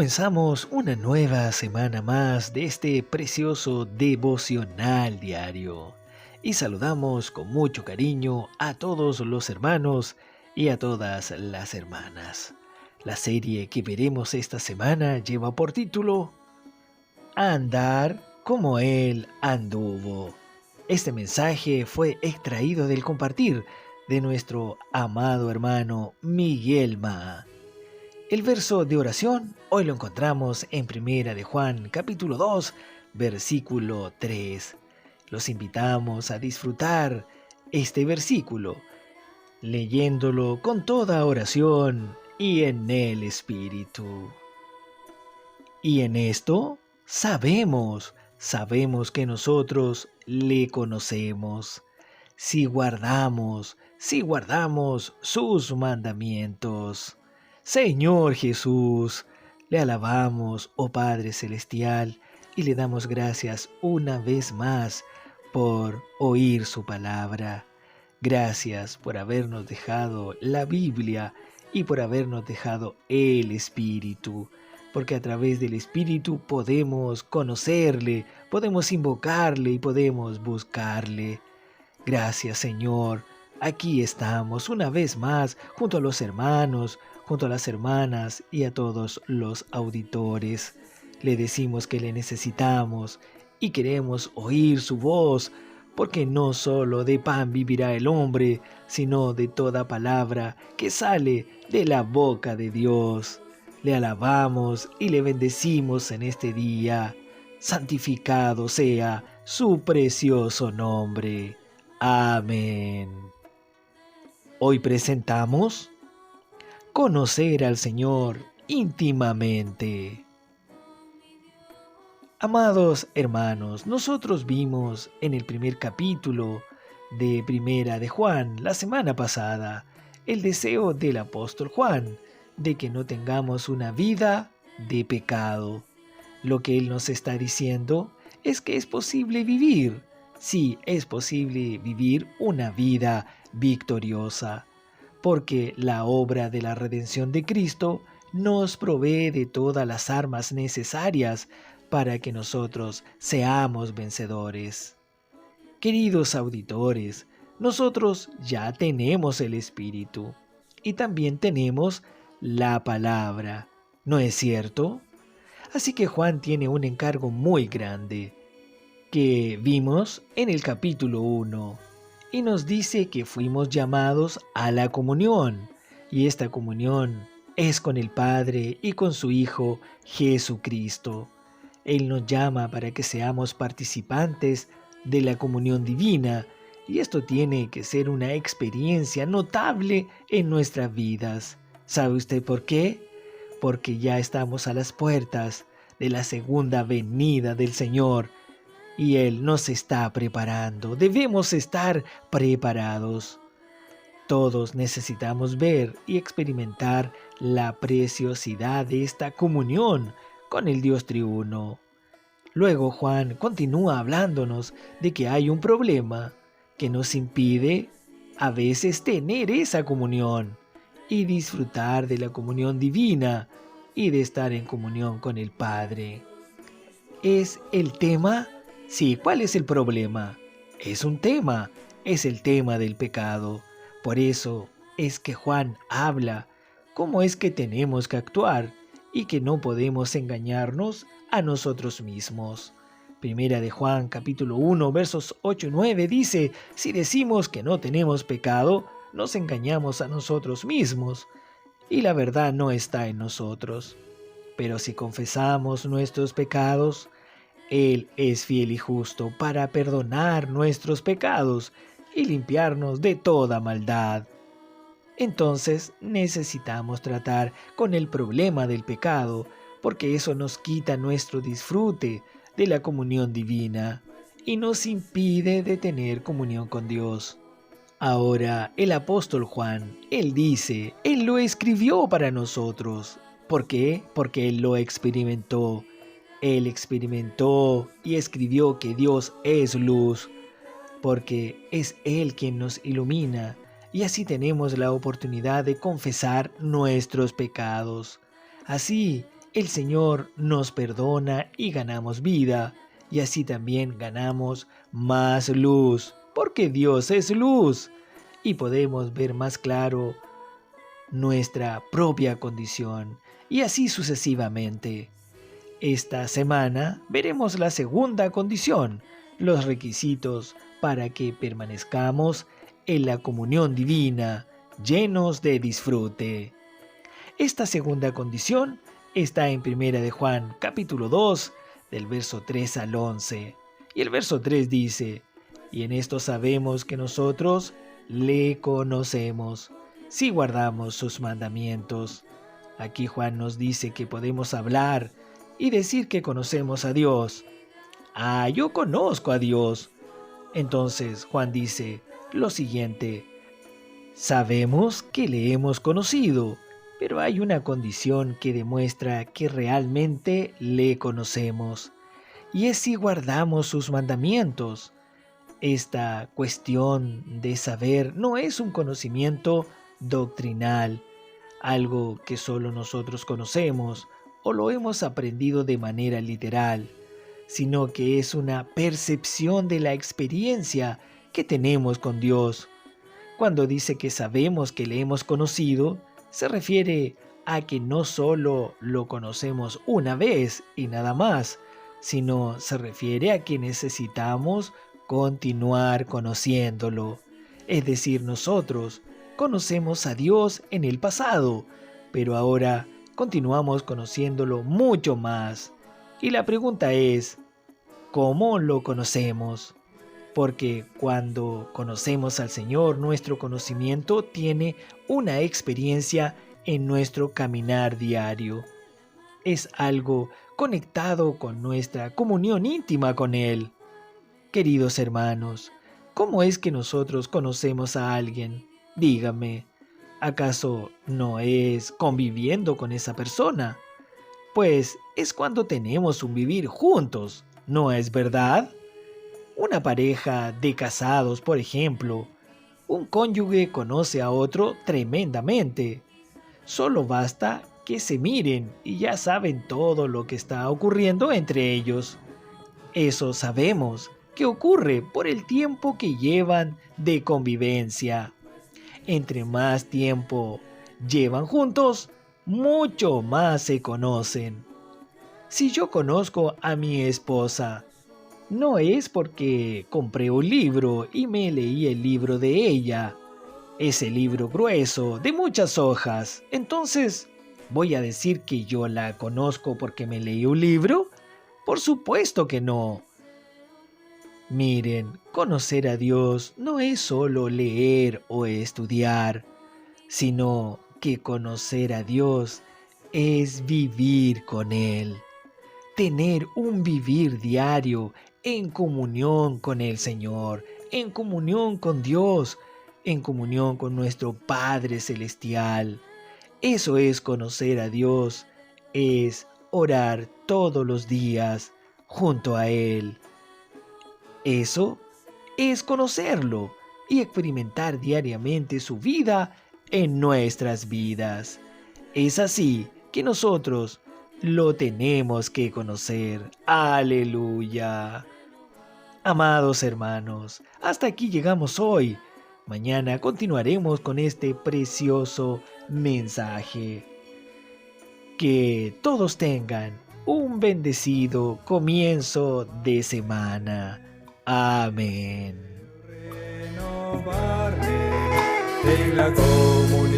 Comenzamos una nueva semana más de este precioso devocional diario y saludamos con mucho cariño a todos los hermanos y a todas las hermanas. La serie que veremos esta semana lleva por título Andar como Él anduvo. Este mensaje fue extraído del compartir de nuestro amado hermano Miguel Ma. El verso de oración hoy lo encontramos en Primera de Juan, capítulo 2, versículo 3. Los invitamos a disfrutar este versículo, leyéndolo con toda oración y en el Espíritu. Y en esto sabemos que nosotros le conocemos, si guardamos sus mandamientos. Señor Jesús, le alabamos, oh Padre Celestial, y le damos gracias una vez más por oír su palabra. Gracias por habernos dejado la Biblia y por habernos dejado el Espíritu, porque a través del Espíritu podemos conocerle, podemos invocarle y podemos buscarle. Gracias, Señor. Aquí estamos una vez más junto a los hermanos, junto a las hermanas y a todos los auditores. Le decimos que le necesitamos y queremos oír su voz, porque no solo de pan vivirá el hombre, sino de toda palabra que sale de la boca de Dios. Le alabamos y le bendecimos en este día. Santificado sea su precioso nombre. Amén. Hoy presentamos Conocer al Señor íntimamente. Amados hermanos, nosotros vimos en el primer capítulo de Primera de Juan, la semana pasada, el deseo del apóstol Juan de que no tengamos una vida de pecado. Lo que él nos está diciendo es que es posible vivir. Sí, es posible vivir una vida victoriosa, porque la obra de la redención de Cristo nos provee de todas las armas necesarias para que nosotros seamos vencedores. Queridos auditores, nosotros ya tenemos el Espíritu y también tenemos la palabra, ¿no es cierto? Así que Juan tiene un encargo muy grande que vimos en el capítulo 1 y nos dice que fuimos llamados a la comunión, y esta comunión es con el Padre y con su Hijo Jesucristo. Él nos llama para que seamos participantes de la comunión divina, y esto tiene que ser una experiencia notable en nuestras vidas. ¿Sabe usted por qué? Porque ya estamos a las puertas de la segunda venida del Señor, y Él nos está preparando. Debemos estar preparados. Todos necesitamos ver y experimentar la preciosidad de esta comunión con el Dios triuno. Luego Juan continúa hablándonos de que hay un problema que nos impide a veces tener esa comunión y disfrutar de la comunión divina y de estar en comunión con el Padre. ¿Es el tema? Sí, ¿cuál es el problema? Es un tema, es el tema del pecado. Por eso es que Juan habla cómo es que tenemos que actuar y que no podemos engañarnos a nosotros mismos. Primera de Juan capítulo 1 versos 8 y 9 dice: si decimos que no tenemos pecado, nos engañamos a nosotros mismos y la verdad no está en nosotros. Pero si confesamos nuestros pecados, Él es fiel y justo para perdonar nuestros pecados y limpiarnos de toda maldad. Entonces necesitamos tratar con el problema del pecado, porque eso nos quita nuestro disfrute de la comunión divina y nos impide de tener comunión con Dios. Ahora el apóstol Juan, él dice, él lo escribió para nosotros. ¿Por qué? Porque él lo experimentó. Él experimentó y escribió que Dios es luz, porque es Él quien nos ilumina, y así tenemos la oportunidad de confesar nuestros pecados. Así el Señor nos perdona y ganamos vida, y así también ganamos más luz, porque Dios es luz, y podemos ver más claro nuestra propia condición, y así sucesivamente. Esta semana veremos la segunda condición, los requisitos para que permanezcamos en la comunión divina, llenos de disfrute. Esta segunda condición está en 1 de Juan, capítulo 2, del verso 3 al 11. Y el verso 3 dice, y en esto sabemos que nosotros le conocemos, si guardamos sus mandamientos. Aquí Juan nos dice que podemos hablar y decir que conocemos a Dios. Ah, yo conozco a Dios. Entonces Juan dice lo siguiente, sabemos que le hemos conocido, pero hay una condición que demuestra que realmente le conocemos, y es si guardamos sus mandamientos. Esta cuestión de saber no es un conocimiento doctrinal, algo que solo nosotros conocemos o lo hemos aprendido de manera literal, sino que es una percepción de la experiencia que tenemos con Dios. Cuando dice que sabemos que le hemos conocido, se refiere a que no solo lo conocemos una vez y nada más, sino se refiere a que necesitamos continuar conociéndolo. Es decir, nosotros conocemos a Dios en el pasado, pero ahora continuamos conociéndolo mucho más. Y la pregunta es, ¿cómo lo conocemos? Porque cuando conocemos al Señor, nuestro conocimiento tiene una experiencia en nuestro caminar diario. Es algo conectado con nuestra comunión íntima con Él. Queridos hermanos, ¿cómo es que nosotros conocemos a alguien? Dígame, ¿acaso no es conviviendo con esa persona? Pues es cuando tenemos un vivir juntos, ¿no es verdad? Una pareja de casados, por ejemplo, un cónyuge conoce a otro tremendamente. Solo basta que se miren y ya saben todo lo que está ocurriendo entre ellos. Eso sabemos que ocurre por el tiempo que llevan de convivencia. Entre más tiempo llevan juntos, mucho más se conocen. Si yo conozco a mi esposa, no es porque compré un libro y me leí el libro de ella, ese libro grueso de muchas hojas. Entonces, ¿voy a decir que yo la conozco porque me leí un libro? Por supuesto que no. Miren, conocer a Dios no es solo leer o estudiar, sino que conocer a Dios es vivir con Él, tener un vivir diario en comunión con el Señor, en comunión con Dios, en comunión con nuestro Padre Celestial. Eso es conocer a Dios, es orar todos los días junto a Él. Eso es conocerlo y experimentar diariamente su vida en nuestras vidas. Es así que nosotros lo tenemos que conocer. Aleluya. Amados hermanos, hasta aquí llegamos hoy. Mañana continuaremos con este precioso mensaje. Que todos tengan un bendecido comienzo de semana. Amén. Renovarme en la comunión